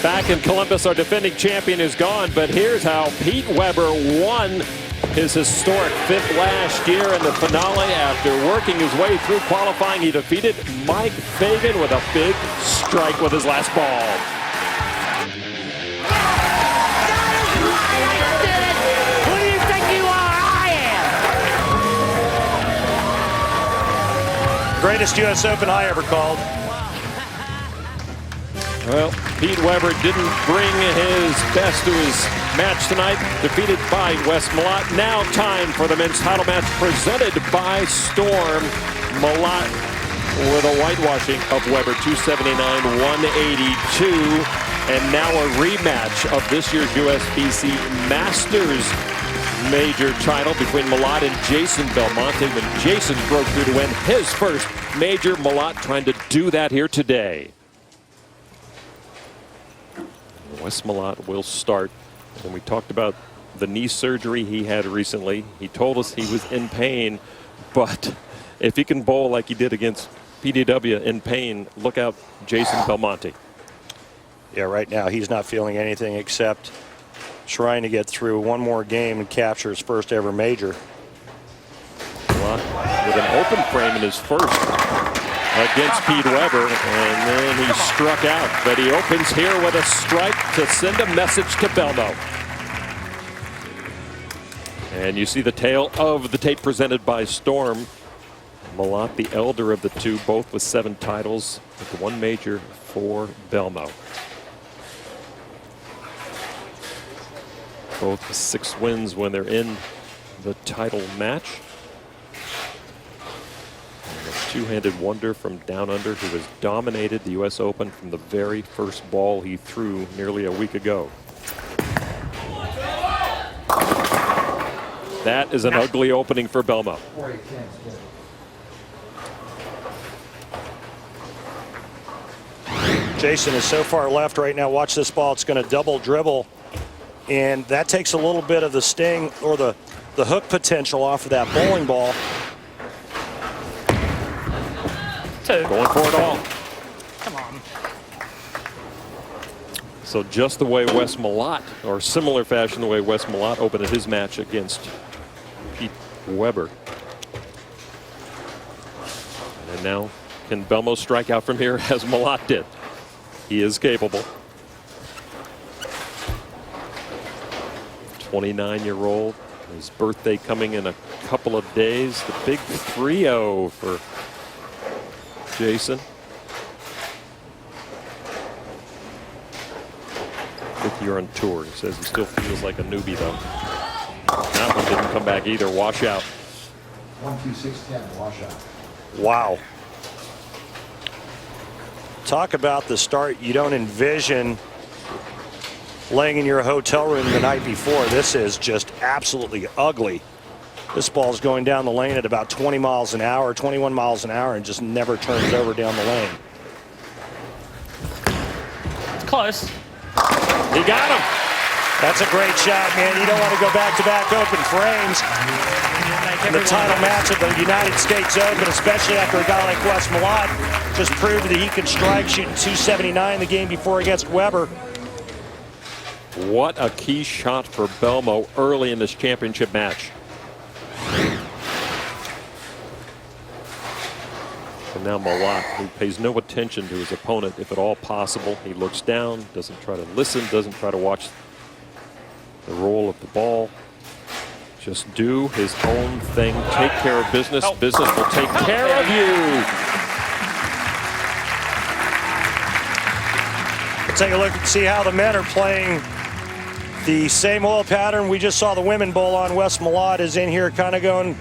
Back in Columbus, our defending champion is gone, but here's how Pete Weber won his historic 5th last year in the finale. After working his way through qualifying, he defeated Mike Fagan with a big strike with his last ball. Who do you think you are? I am. Greatest U.S. Open I ever called. Well, Pete Weber didn't bring his best to his match tonight, defeated by Wes Malott. Now time for the men's title match presented by Storm. Malott with a whitewashing of Weber, 279-182. And now a rematch of this year's USBC Masters major title between Malott and Jason Belmonte when Jason broke through to win his first major. Malott trying to do that here today. Wes Malott will start. When we talked about the knee surgery he had recently, he told us he was in pain, but if he can bowl like he did against PDW in pain, look out Jason Belmonte. Yeah, right now he's not feeling anything except trying to get through one more game and capture his first ever major. Malott with an open frame in his first against Pete Weber, and then he struck out. But he opens here with a strike to send a message to Belmo. And you see the tail of the tape presented by Storm. Malott, the elder of the two, both with 7 titles, with 1 major for Belmo. Both with 6 wins when they're in the title match. Two-handed wonder from down under who has dominated the U.S. Open from the very first ball he threw nearly a week ago. That is an ugly opening for Belmo. Jason is so far left right now. Watch this ball. It's going to double dribble. And that takes a little bit of the sting or the hook potential off of that bowling ball. Going for it all. Come on. So just the way Wes Malott, or similar fashion the way Wes Malott opened his match against Pete Weber. And now can Belmo strike out from here as Malott did? He is capable. 29-year-old. His birthday coming in a couple of days. The big 3-0 for Jason. 5th year on tour. He says he still feels like a newbie though. That one didn't come back either. Wash out. 1-2-6-10 washout. Wow. Talk about the start you don't envision laying in your hotel room the night before. This is just absolutely ugly. This ball's going down the lane at about 20 miles an hour, 21 miles an hour, and just never turns over down the lane. It's close. He got him. That's a great shot, man. You don't want to go back-to-back open frames in the title match of the United States Open, especially after a guy like Wes Malott just proved that he can strike, shooting 279 the game before against Weber. What a key shot for Belmo early in this championship match. And now Malott, who pays no attention to his opponent if at all possible. He looks down, doesn't try to listen, doesn't try to watch the roll of the ball. Just do his own thing, take care of business. Business will take care of you. Let's take a look and see how the men are playing the same oil pattern. We just saw the women bowl on. Wes Malott is in here kind of going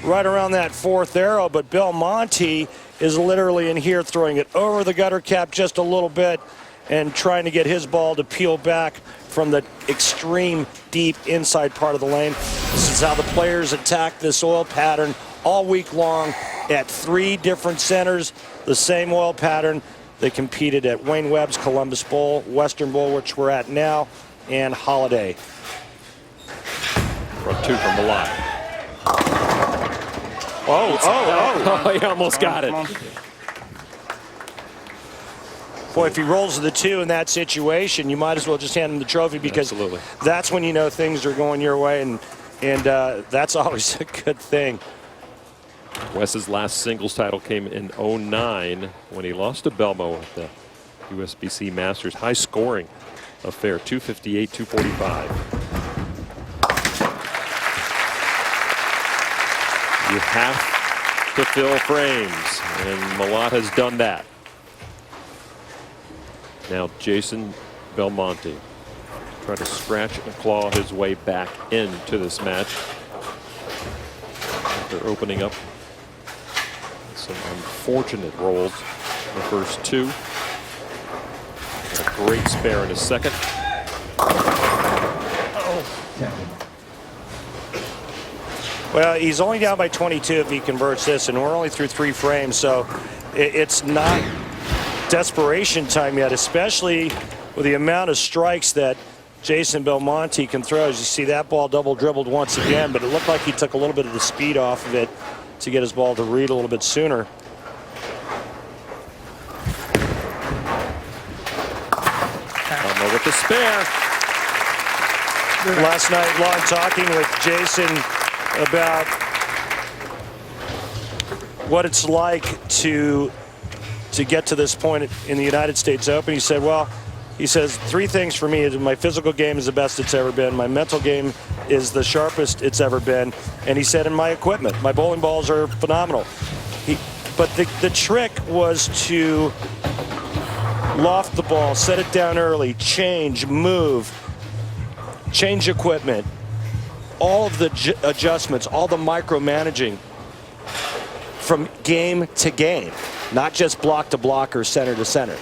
right around that 4th arrow, but Belmonte is literally in here throwing it over the gutter cap just a little bit and trying to get his ball to peel back from the extreme deep inside part of the lane. This is how the players attack this oil pattern all week long at 3 different centers. The same oil pattern. They competed at Wayne Webb's Columbus Bowl, Western Bowl, which we're at now, and Holiday. Front 2 from Malott. Oh, he almost got it. Boy, if he rolls to the 2 in that situation, you might as well just hand him the trophy, because Absolutely. that's when you know things are going your way, and that's always a good thing. Wes's last singles title came in '09 when he lost to Belmo at the USBC Masters. High scoring affair, 258, 245. You have to fill frames, and Malott has done that. Now Jason Belmonte trying to scratch and claw his way back into this match. They're opening up some unfortunate rolls in the first 2. A great spare in his second. Well, he's only down by 22 if he converts this, and we're only through 3 frames, so it's not desperation time yet, especially with the amount of strikes that Jason Belmonte can throw. As you see, that ball double dribbled once again, but it looked like he took a little bit of the speed off of it to get his ball to read a little bit sooner. Belmo with the spare. Last night, long talking with Jason about what it's like to get to this point in the United States Open. He said, well, he says 3 things for me. My physical game is the best it's ever been. My mental game is the sharpest it's ever been. And he said, and my equipment, my bowling balls are phenomenal. But the trick was to loft the ball, set it down early, change, move, change equipment, all of the adjustments, all the micromanaging from game to game, not just block to block or center to center.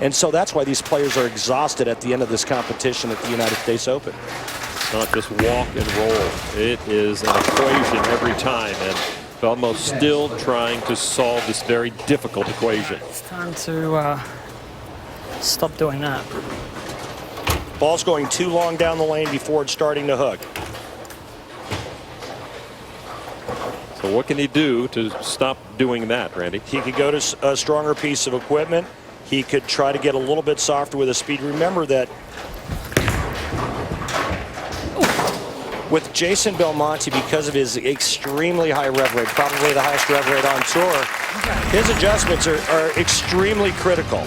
And so that's why these players are exhausted at the end of this competition at the United States Open. It's not just walk and roll. It is an equation every time, and Belmo's still trying to solve this very difficult equation. It's time to stop doing that. Ball's going too long down the lane before it's starting to hook. So what can he do to stop doing that, Randy? He could go to a stronger piece of equipment. He could try to get a little bit softer with his speed. Remember that with Jason Belmonte, because of his extremely high rev rate, probably the highest rev rate on tour, his adjustments are extremely critical.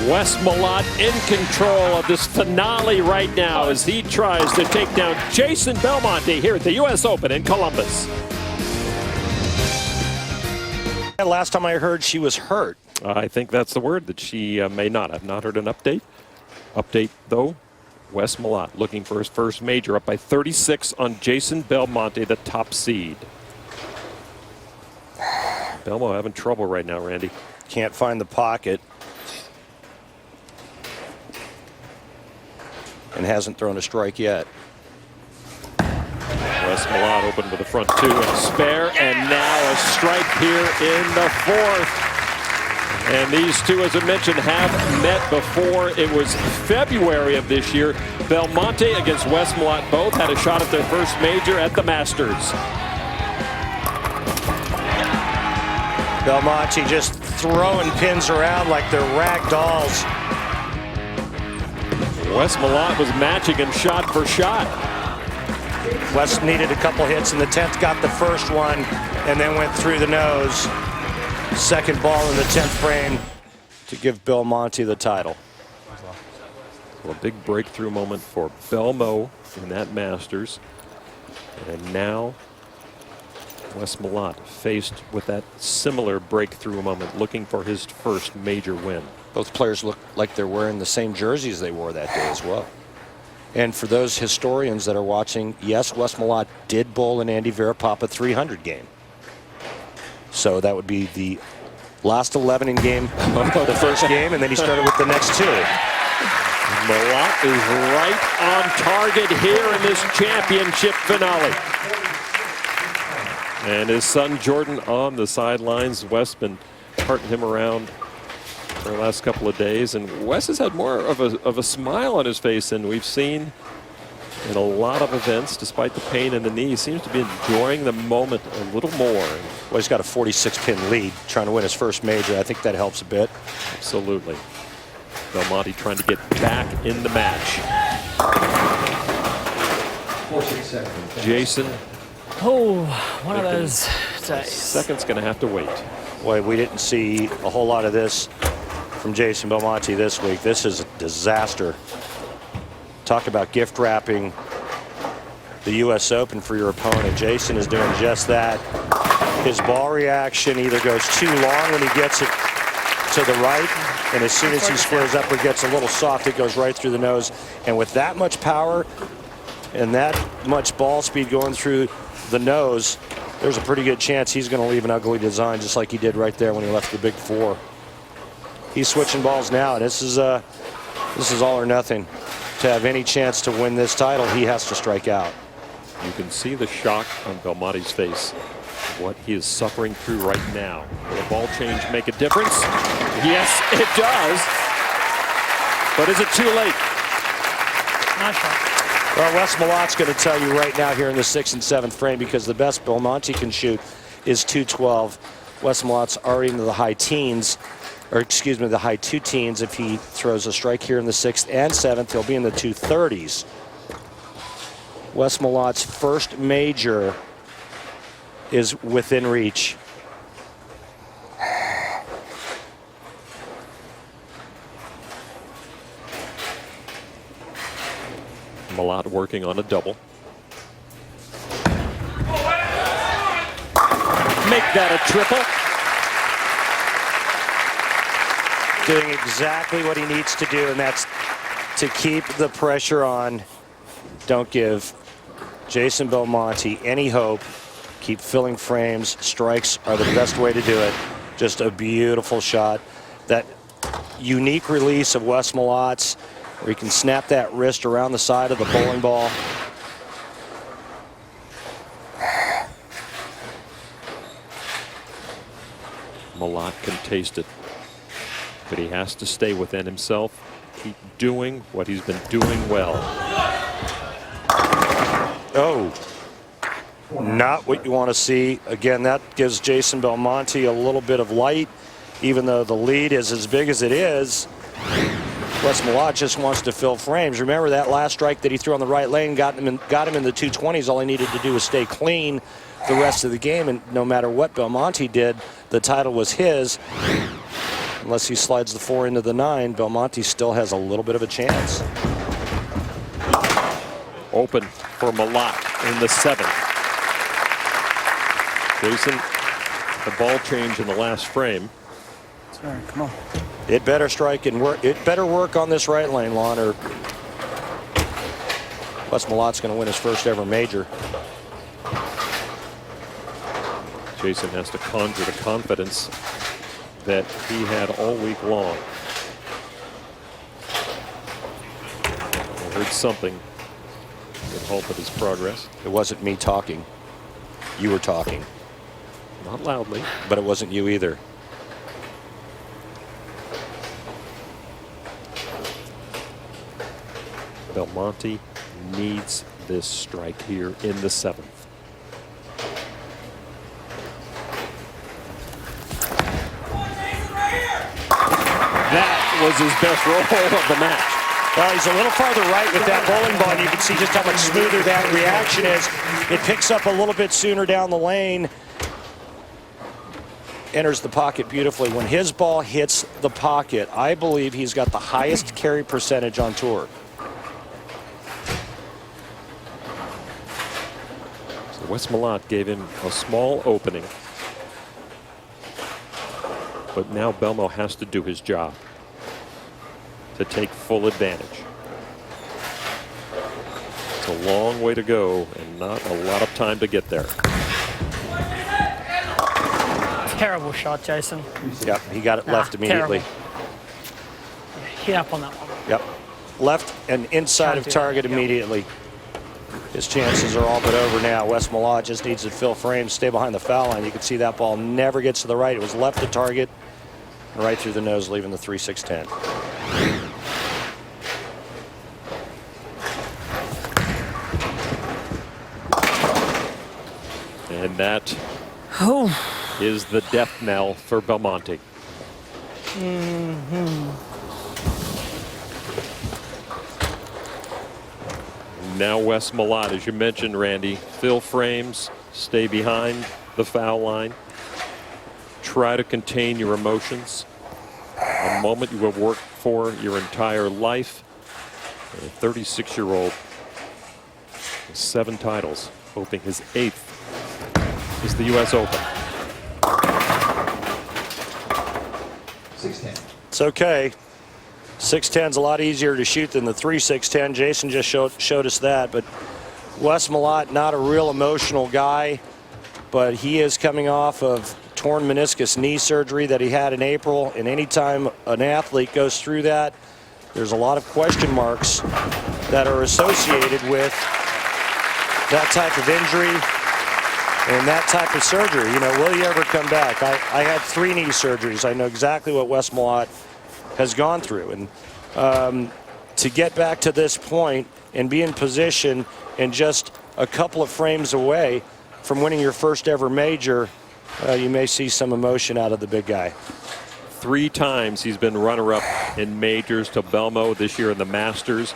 Wes Malott in control of this finale right now as he tries to take down Jason Belmonte here at the U.S. Open in Columbus. Last time I heard, she was hurt. I think that's the word, that she may not. I've not heard an update. Update, though, Wes Malott looking for his first major, up by 36 on Jason Belmonte, the top seed. Belmo having trouble right now, Randy. Can't find the pocket. And hasn't thrown a strike yet. Wes Malott open with the front 2 and a spare, and now a strike here in the 4th. And these two, as I mentioned, have met before. It was February of this year. Belmonte against Wes Malott both had a shot at their first major at the Masters. Belmonte just throwing pins around like they're rag dolls. Wes Malott was matching him shot for shot. Wes needed a couple hits in the 10th, got the first one, and then went through the nose. Second ball in the 10th frame to give Belmonte the title. Well, a big breakthrough moment for Belmo in that Masters. And now Wes Malott faced with that similar breakthrough moment, looking for his first major win. Both players look like they're wearing the same jerseys they wore that day as well. And for those historians that are watching, yes, Wes Malott did bowl an Andy Verapapa 300 game. So that would be the last 11 in game, the first game, and then he started with the next 2. Malott is right on target here in this championship finale. And his son Jordan on the sidelines. Wes been carting him around for the last couple of days, and Wes has had more of a smile on his face than we've seen in a lot of events. Despite the pain in the knee, he seems to be enjoying the moment a little more. Well, he's got a 46-pin lead, trying to win his first major. I think that helps a bit. Absolutely. Belmonte trying to get back in the match. 4-6-7. Jason, Oh, one of those days. second's going to have to wait. Boy, we didn't see a whole lot of this from Jason Belmonte this week. This is a disaster. Talk about gift wrapping the U.S. Open for your opponent. Jason is doing just that. His ball reaction either goes too long when he gets it to the right, and as soon as he squares up or gets a little soft, it goes right through the nose. And with that much power and that much ball speed going through the nose, there's a pretty good chance he's going to leave an ugly design, just like he did right there when he left the big four. He's switching balls now, and this is all or nothing. To have any chance to win this title, he has to strike out. You can see the shock on Belmonte's face, what he is suffering through right now. Will a ball change make a difference? Yes, it does. But is it too late? Nice shot. Well, Wes Malot's going to tell you right now here in the 6th and 7th frame, because the best Belmonte can shoot is 212. Wes Malot's already into the high teens, or excuse me, the high 2 teens. If he throws a strike here in the 6th and 7th, he'll be in the 230s. Wes Malot's first major is within reach. Malott working on a double. Make that a triple. Doing exactly what he needs to do, and that's to keep the pressure on. Don't give Jason Belmonte any hope. Keep filling frames. Strikes are the best way to do it. Just a beautiful shot. That unique release of Wes Malot's, where he can snap that wrist around the side of the bowling ball. Malott can taste it, but he has to stay within himself. Keep doing what he's been doing well. Oh, not what you want to see. Again, that gives Jason Belmonte a little bit of light, even though the lead is as big as it is. Wes Malott just wants to fill frames. Remember that last strike that he threw on the right lane, got him in the 220s. All he needed to do was stay clean the rest of the game, and no matter what Belmonte did, the title was his. Unless he slides the 4 into the 9, Belmonte still has a little bit of a chance. Open for Malott in the 7th. Jason, the ball change in the last frame. Sorry, come on. It better strike and work. It better work on this right lane, Lon, or Wes Malott's going to win his first ever major. Jason has to conjure the confidence that he had all week long. I heard something that halted his progress. It wasn't me talking. You were talking. Not loudly. But it wasn't you either. Belmonte needs this strike here in the 7th. That was his best roll of the match. Well, he's a little farther right with that bowling ball, and you can see just how much smoother that reaction is. It picks up a little bit sooner down the lane. Enters the pocket beautifully. When his ball hits the pocket, I believe he's got the highest carry percentage on tour. So Wes Malott gave him a small opening. But now Belmo has to do his job to take full advantage. It's a long way to go and not a lot of time to get there. Terrible shot, Jason. Yep, he got it left immediately. Hit up on that one. Yep, left and inside of target immediately. His chances are all but over now. Wes Malott just needs to fill frames, stay behind the foul line. You can see that ball never gets to the right. It was left to target, right through the nose, leaving the 3-6-10. And that is the death knell for Belmonte. Now Wes Malott, as you mentioned, Randy, fill frames, stay behind the foul line. Try to contain your emotions. A moment you have worked for your entire life. And a 36-year-old with 7 titles, hoping his 8th is the U.S. Open. 6-10. It's okay. 6-10's a lot easier to shoot than the 3-6-10. Jason just showed us that. But Wes Malott, not a real emotional guy, but he is coming off of torn meniscus knee surgery that he had in April. And anytime an athlete goes through that, there's a lot of question marks that are associated with that type of injury and that type of surgery. You know, will he ever come back? I had 3 knee surgeries. I know exactly what Wes Malott has gone through. And to get back to this point and be in position and just a couple of frames away from winning your first ever major, you may see some emotion out of the big guy. 3 times he's been runner-up in majors, to Belmo this year in the Masters,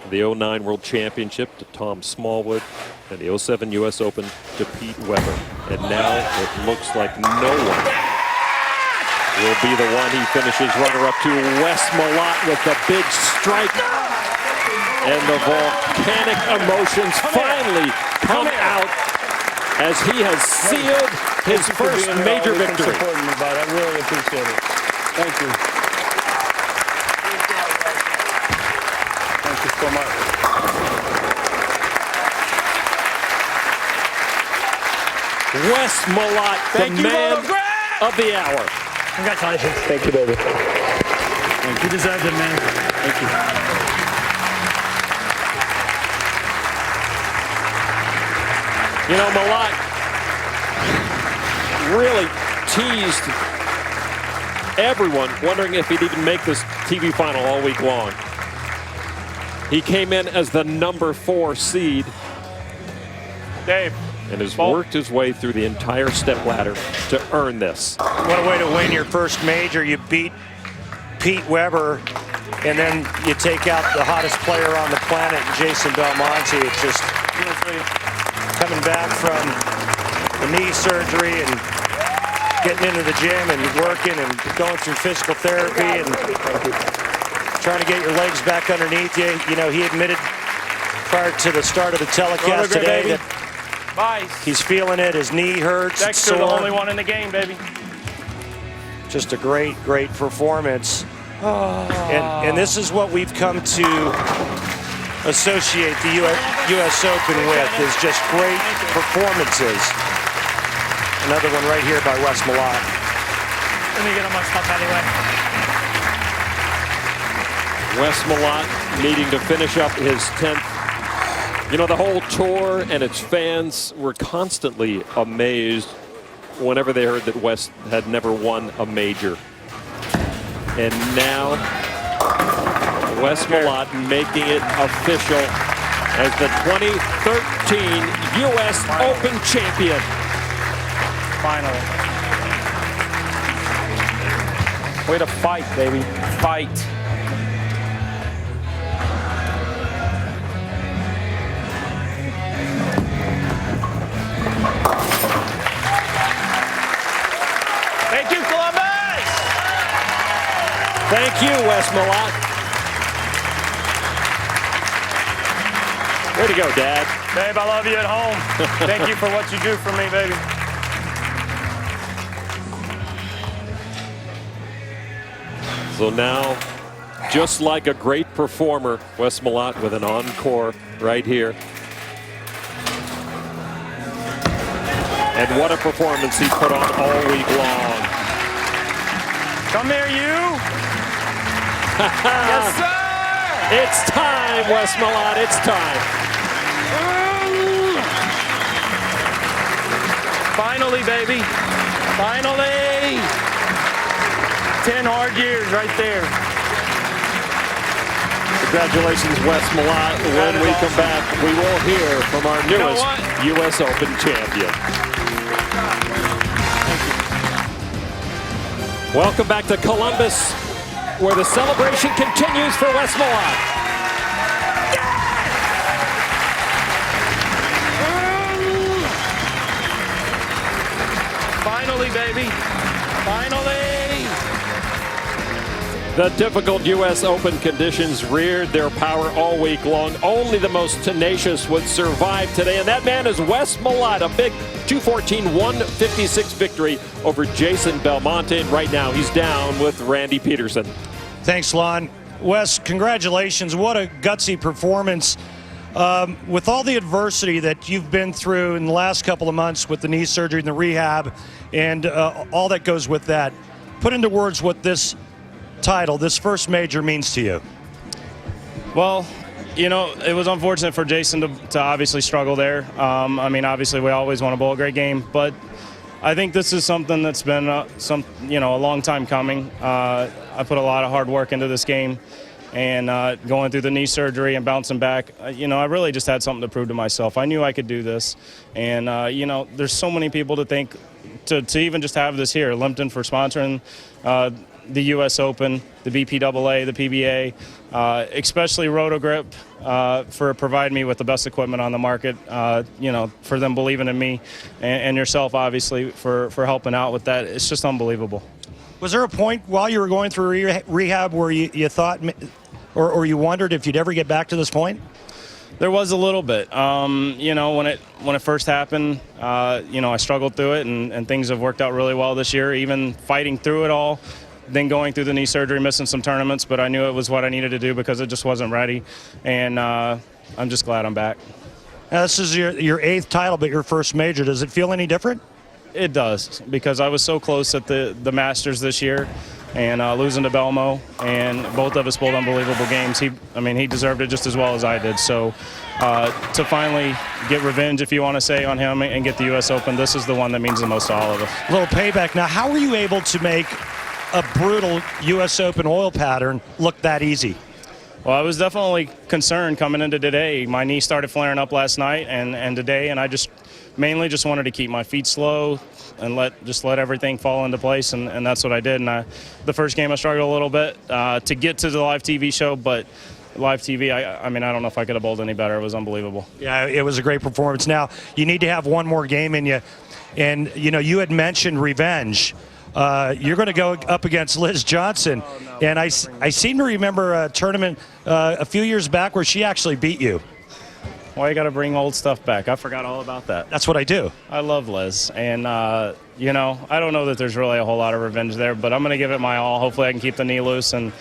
the 09 World Championship to Tom Smallwood, and the 07 U.S. Open to Pete Weber. And now it looks like no one will be the one he finishes runner-up to. Wes Malott with the big strike. And the volcanic emotions finally come out as he has sealed his first major victory. Supporting me, bud. I really appreciate it. Thank you. Thank you so much. Wes Malott, the man of the hour. Congratulations. Thank you, baby. Thank you. You deserved it, man. Thank you. You know, Malott really teased everyone, wondering if he'd even make this TV final all week long. He came in as the number 4 seed. Dave. And has worked his way through the entire stepladder to earn this. What a way to win your first major. You beat Pete Weber, and then you take out the hottest player on the planet, Jason Belmonte. It's just coming back from the knee surgery and getting into the gym and working and going through physical therapy and trying to get your legs back underneath you. You know, he admitted prior to the start of the telecast today that he's feeling it. His knee hurts. Dexter, the only one in the game, baby. Just a great, great performance. And this is what we've come to associate the U.S. Open with, is just great performances. Another one right here by Wes Malott. Let me get on my stuff anyway. Wes Malott needing to finish up his 10th. You know, the whole tour and its fans were constantly amazed whenever they heard that Wes had never won a major. And now Wes Malott making it official as the 2013 U.S. Open champion. Finally. Way to fight, baby. Fight. Thank you, Columbus! Thank you, Wes Malott. Way to go, Dad. Babe, I love you at home. Thank you for what you do for me, baby. So now, just like a great performer, Wes Malott with an encore right here. And what a performance he put on all week long. Come here, you. Yes, sir. It's time, Wes Malott, it's time. Finally, baby. Finally. 10 hard years right there. Congratulations, Wes Malott. When we come back, we will hear from our newest U.S. Open champion. Welcome back to Columbus, where the celebration continues for Wes Malott. Finally, baby. Finally. The difficult U.S. Open conditions reared their power all week long. Only the most tenacious would survive today, and that man is Wes Malott. A big 214-156 victory over Jason Belmonte. And right now, he's down with Randy Peterson. Thanks, Lon. Wes, congratulations. What a gutsy performance. With all the adversity that you've been through in the last couple of months with the knee surgery and the rehab and all that goes with that, put into words what this title, this first major, means to you. Well, you know, it was unfortunate for Jason to obviously struggle there. I mean, obviously, we always want to bowl a great game, but I think this is something that's been a long time coming. I put a lot of hard work into this game, and going through the knee surgery and bouncing back, I really just had something to prove to myself. I knew I could do this, and there's so many people to thank to even just have this here. Lipton for sponsoring the U.S. Open, the BPAA, the PBA, especially Rotogrip for providing me with the best equipment on the market, for them believing in me, and yourself, obviously, for helping out with that. It's just unbelievable. Was there a point while you were going through rehab where you thought or you wondered if you'd ever get back to this point? There was a little bit. When it first happened, I struggled through it, and things have worked out really well this year, even fighting through it all. Then going through the knee surgery, missing some tournaments, but I knew it was what I needed to do because it just wasn't ready, and I'm just glad I'm back. Now, this is your 8th title, but your first major. Does it feel any different? It does, because I was so close at the Masters this year, and losing to Belmo, and both of us bowled unbelievable games. He deserved it just as well as I did. So to finally get revenge, if you want to say, on him and get the U.S. Open, this is the one that means the most to all of us. A little payback. Now, how were you able to make a brutal U.S. Open oil pattern look that east? Well, I was definitely concerned coming into today. My knee started flaring up last night and today, and I mainly just wanted to keep my feet slow and let everything fall into place, and that's what I did. And the first game I struggled a little bit to get to the live TV show, but live TV, I don't know if I could have bowled any better. It was unbelievable. Yeah, it was a great performance. Now, you need to have one more game in you, and you had mentioned revenge. You're going to go up against Liz Johnson, and I seem to remember a tournament a few years back where she actually beat you. Well, you got to bring old stuff back. I forgot all about that. That's what I do. I love Liz, and I don't know that there's really a whole lot of revenge there, but I'm going to give it my all. Hopefully I can keep the knee loose and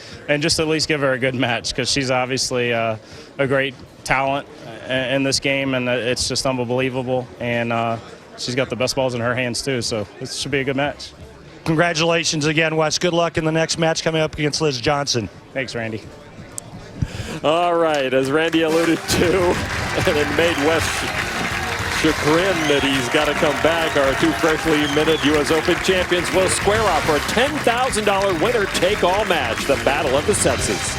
just at least give her a good match, because she's obviously a great talent in this game, and it's just unbelievable, and she's got the best balls in her hands too, so this should be a good match. Congratulations again, Wes. Good luck in the next match coming up against Liz Johnson. Thanks, Randy. All right, as Randy alluded to, and it made Wes chagrin that he's got to come back, our two freshly minted U.S. Open champions will square off for a $10,000 winner-take-all match, the Battle of the Sexes.